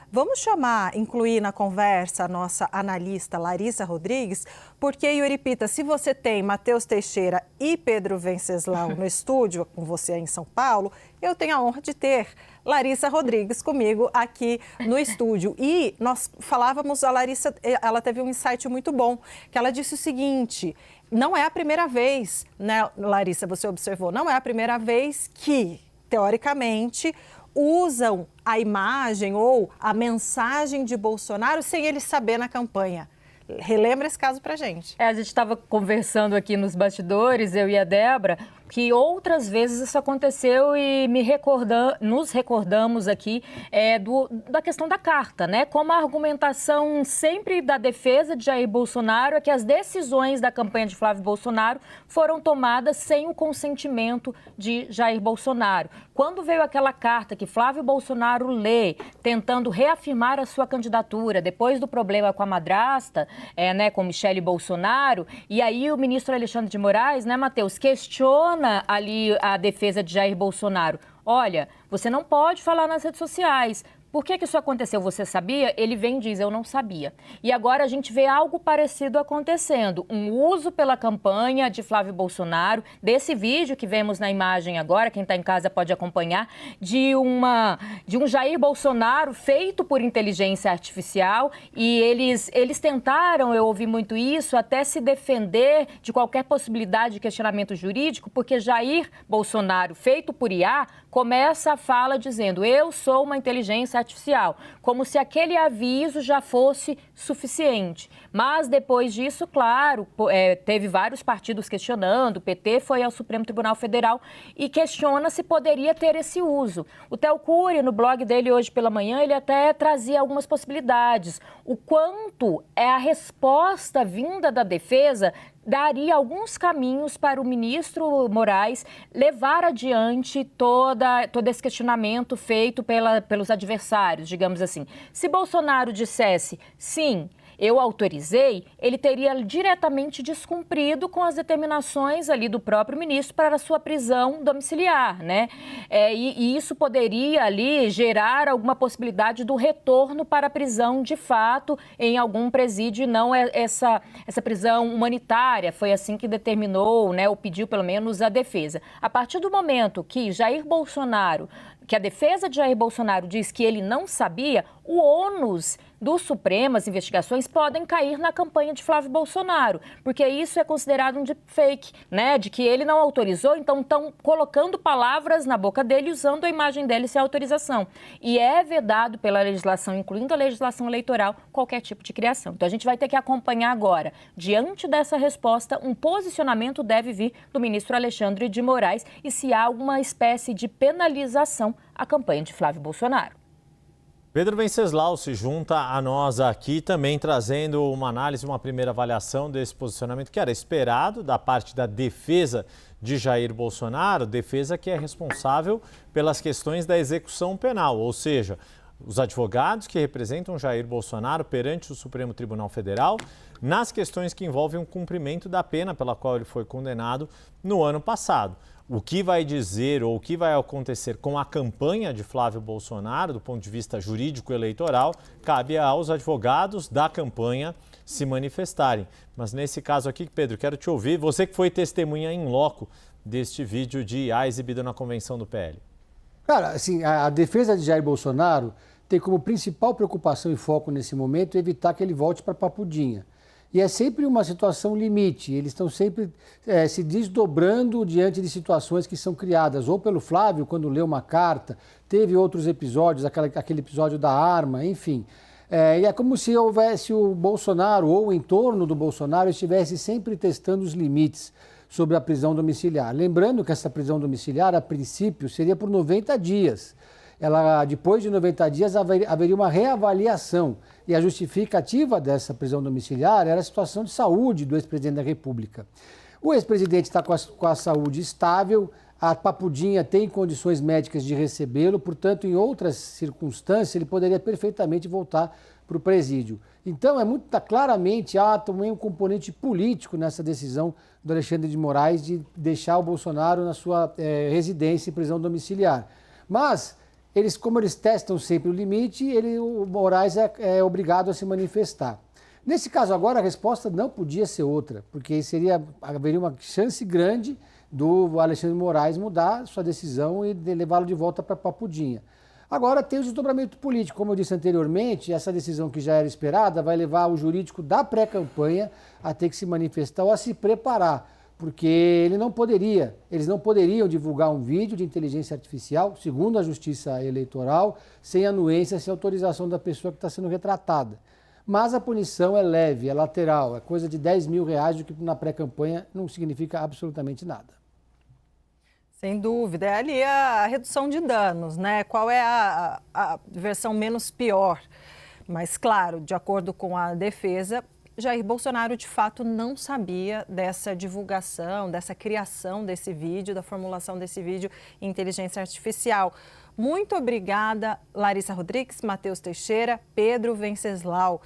Vamos incluir na conversa a nossa analista Larissa Rodrigues, porque, Yuripita, se você tem Matheus Teixeira e Pedro Venceslau no estúdio, com você aí em São Paulo, eu tenho a honra de ter Larissa Rodrigues comigo aqui no estúdio. E nós falávamos, a Larissa, ela teve um insight muito bom, que ela disse o seguinte: não é a primeira vez, né, Larissa, você observou, não é a primeira vez que, teoricamente, usam a imagem ou a mensagem de Bolsonaro sem ele saber na campanha. Relembra esse caso pra gente. A gente estava conversando aqui nos bastidores, eu e a Débora, que outras vezes isso aconteceu e nos recordamos aqui da questão da carta, né? Como a argumentação sempre da defesa de Jair Bolsonaro é que as decisões da campanha de Flávio Bolsonaro foram tomadas sem o consentimento de Jair Bolsonaro. Quando veio aquela carta que Flávio Bolsonaro lê, tentando reafirmar a sua candidatura depois do problema com a madrasta, né, com Michele Bolsonaro, e aí o ministro Alexandre de Moraes, né, Matheus, questiona ali a defesa de Jair Bolsonaro. Olha, você não pode falar nas redes sociais. Por que isso aconteceu? Você sabia? Ele vem e diz, eu não sabia. E agora a gente vê algo parecido acontecendo. Um uso pela campanha de Flávio Bolsonaro, desse vídeo que vemos na imagem agora, quem está em casa pode acompanhar, de um Jair Bolsonaro feito por inteligência artificial. E eles tentaram, eu ouvi muito isso, até se defender de qualquer possibilidade de questionamento jurídico, porque Jair Bolsonaro, feito por IA, começa a fala dizendo, eu sou uma inteligência artificial, como se aquele aviso já fosse suficiente. Mas depois disso, claro, teve vários partidos questionando, o PT foi ao Supremo Tribunal Federal e questiona se poderia ter esse uso. O Theo Cury, no blog dele hoje pela manhã, ele até trazia algumas possibilidades. O quanto é a resposta vinda da defesa daria alguns caminhos para o ministro Moraes levar adiante todo esse questionamento feito pelos adversários, digamos assim. Se Bolsonaro dissesse sim, eu autorizei, ele teria diretamente descumprido com as determinações ali do próprio ministro para a sua prisão domiciliar, né? E isso poderia ali gerar alguma possibilidade do retorno para a prisão de fato em algum presídio e não essa prisão humanitária. Foi assim que determinou, né, ou pediu pelo menos a defesa. A partir do momento que a defesa de Jair Bolsonaro diz que ele não sabia, o ônus do Supremo, as investigações, podem cair na campanha de Flávio Bolsonaro, porque isso é considerado um deepfake, né? De que ele não autorizou, então estão colocando palavras na boca dele, usando a imagem dele sem autorização. E é vedado pela legislação, incluindo a legislação eleitoral, qualquer tipo de criação. Então a gente vai ter que acompanhar agora, diante dessa resposta, um posicionamento deve vir do ministro Alexandre de Moraes e se há alguma espécie de penalização à campanha de Flávio Bolsonaro. Pedro Venceslau se junta a nós aqui também trazendo uma análise, uma primeira avaliação desse posicionamento que era esperado da parte da defesa de Jair Bolsonaro, defesa que é responsável pelas questões da execução penal, ou seja, os advogados que representam Jair Bolsonaro perante o Supremo Tribunal Federal nas questões que envolvem o cumprimento da pena pela qual ele foi condenado no ano passado. O que vai dizer ou o que vai acontecer com a campanha de Flávio Bolsonaro, do ponto de vista jurídico eleitoral, cabe aos advogados da campanha se manifestarem. Mas nesse caso aqui, Pedro, quero te ouvir, você que foi testemunha in loco deste vídeo de IA exibido na convenção do PL. Cara, assim, a defesa de Jair Bolsonaro tem como principal preocupação e foco nesse momento evitar que ele volte para Papudinha. E é sempre uma situação limite, eles estão sempre se desdobrando diante de situações que são criadas, ou pelo Flávio, quando leu uma carta, teve outros episódios, aquele episódio da arma, enfim. E é como se houvesse o Bolsonaro ou o entorno do Bolsonaro estivesse sempre testando os limites sobre a prisão domiciliar. Lembrando que essa prisão domiciliar, a princípio, seria por 90 dias. Depois de 90 dias, haveria uma reavaliação. E a justificativa dessa prisão domiciliar era a situação de saúde do ex-presidente da República. O ex-presidente está com a saúde estável, a Papudinha tem condições médicas de recebê-lo, portanto, em outras circunstâncias, ele poderia perfeitamente voltar para o presídio. Então, claramente há também um componente político nessa decisão do Alexandre de Moraes de deixar o Bolsonaro na sua residência em prisão domiciliar. Mas como eles testam sempre o limite, o Moraes é obrigado a se manifestar. Nesse caso agora, a resposta não podia ser outra, porque haveria uma chance grande do Alexandre de Moraes mudar sua decisão e levá-lo de volta para Papudinha. Agora tem o desdobramento político. Como eu disse anteriormente, essa decisão que já era esperada vai levar o jurídico da pré-campanha a ter que se manifestar ou a se preparar, porque eles não poderiam divulgar um vídeo de inteligência artificial, segundo a Justiça Eleitoral, sem anuência, sem autorização da pessoa que está sendo retratada. Mas a punição é leve, é lateral, é coisa de R$10 mil, o que na pré-campanha não significa absolutamente nada. Sem dúvida, é ali a redução de danos, né? Qual é a versão menos pior? Mas, claro, de acordo com a defesa, Jair Bolsonaro, de fato, não sabia dessa divulgação, dessa criação desse vídeo, da formulação desse vídeo em inteligência artificial. Muito obrigada, Larissa Rodrigues, Matheus Teixeira, Pedro Venceslau.